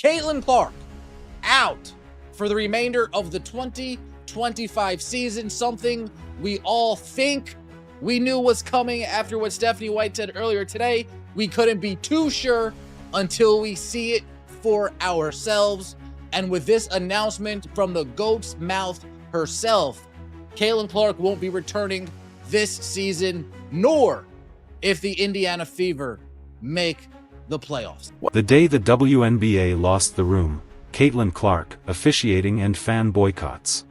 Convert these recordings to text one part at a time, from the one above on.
Caitlin Clark out for the remainder of the 2025 season, something we all think we knew was coming after what Stephanie White said earlier today. We couldn't be too sure until we see it for ourselves. And with this announcement from the GOAT's mouth herself, Caitlin Clark won't be returning this season, nor if the Indiana Fever make the playoffs. The day the WNBA lost the room, Caitlin Clark, officiating and fan boycotts.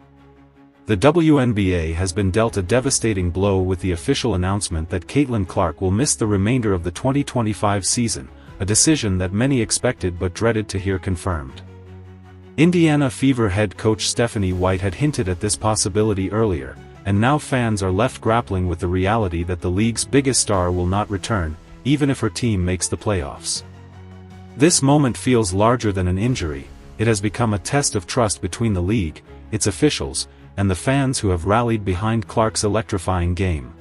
The WNBA has been dealt a devastating blow with the official announcement that Caitlin Clark will miss the remainder of the 2025 season, a decision that many expected but dreaded to hear confirmed. Indiana Fever head coach Stephanie White had hinted at this possibility earlier, and now fans are left grappling with the reality that the league's biggest star will not return, even if her team makes the playoffs. This moment feels larger than an injury. It has become a test of trust between the league, its officials, and the fans who have rallied behind Clark's electrifying game.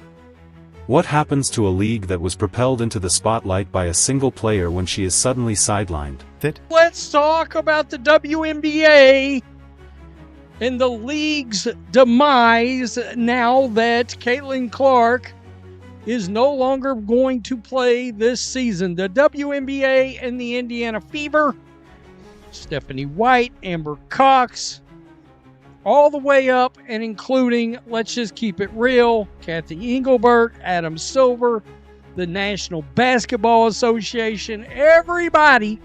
What happens to a league that was propelled into the spotlight by a single player when she is suddenly sidelined? Let's talk about the WNBA and the league's demise now that Caitlin Clark is no longer going to play this season. The WNBA and the Indiana Fever, Stephanie White, Amber Cox, all the way up and including, let's just keep it real, Kathy Engelbert, Adam Silver, the National Basketball Association, everybody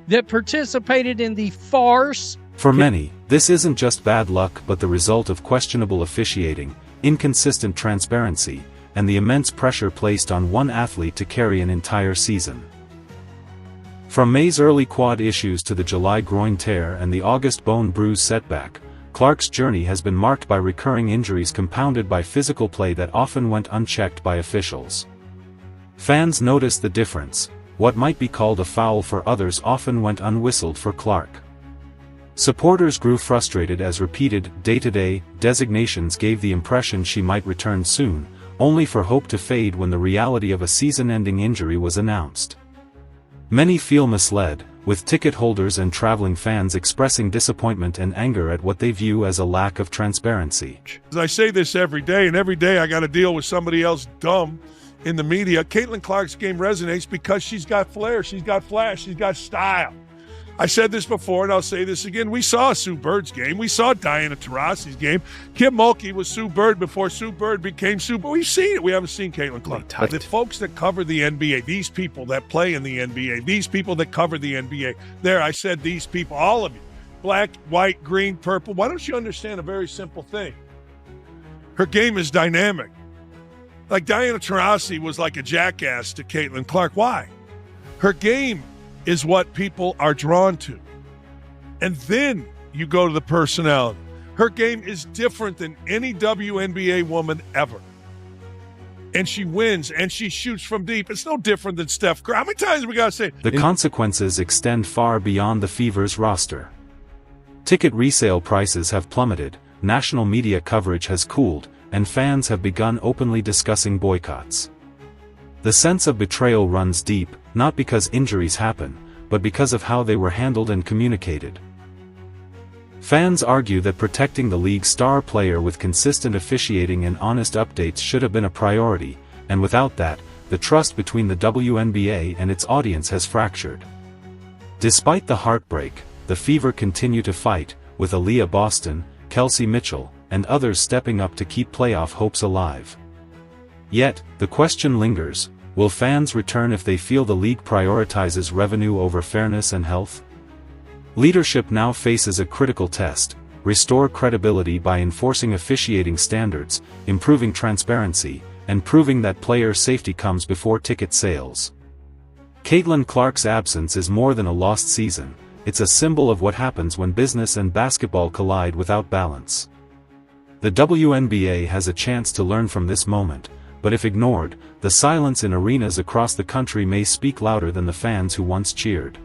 that participated in the farce. For many, this isn't just bad luck but the result of questionable officiating, inconsistent transparency, and the immense pressure placed on one athlete to carry an entire season. From May's early quad issues to the July groin tear and the August bone bruise setback, Clark's journey has been marked by recurring injuries compounded by physical play that often went unchecked by officials. Fans noticed the difference. What might be called a foul for others often went unwhistled for Clark. Supporters grew frustrated as repeated, day-to-day, designations gave the impression she might return soon, only for hope to fade when the reality of a season-ending injury was announced. Many feel misled, with ticket holders and traveling fans expressing disappointment and anger at what they view as a lack of transparency. I say this every day, and every day I got to deal with somebody else dumb in the media. Caitlin Clark's game resonates because she's got flair, she's got flash, she's got style. I said this before, and I'll say this again. We saw Sue Bird's game. We saw Diana Taurasi's game. Kim Mulkey was Sue Bird before Sue Bird became Sue Bird. We've seen it. We haven't seen Caitlin Clark. But the folks that cover the NBA, these people that play in the NBA, these people that cover the NBA, I said these people, all of you, black, white, green, purple. Why don't you understand a very simple thing? Her game is dynamic. Like Diana Taurasi was like a jackass to Caitlin Clark. Why? Her game is what people are drawn to. And then you go to the personality. Her game is different than any WNBA woman ever. And she wins, and she shoots from deep. It's no different than Steph Curry. How many times we got to say? The consequences extend far beyond the Fever's roster. Ticket resale prices have plummeted, national media coverage has cooled, and fans have begun openly discussing boycotts. The sense of betrayal runs deep, not because injuries happen, but because of how they were handled and communicated. Fans argue that protecting the league's star player with consistent officiating and honest updates should have been a priority, and without that, the trust between the WNBA and its audience has fractured. Despite the heartbreak, the Fever continue to fight, with Aaliyah Boston, Kelsey Mitchell, and others stepping up to keep playoff hopes alive. Yet, the question lingers: will fans return if they feel the league prioritizes revenue over fairness and health? Leadership now faces a critical test: restore credibility by enforcing officiating standards, improving transparency, and proving that player safety comes before ticket sales. Caitlin Clark's absence is more than a lost season. It's a symbol of what happens when business and basketball collide without balance. The WNBA has a chance to learn from this moment, but if ignored, the silence in arenas across the country may speak louder than the fans who once cheered.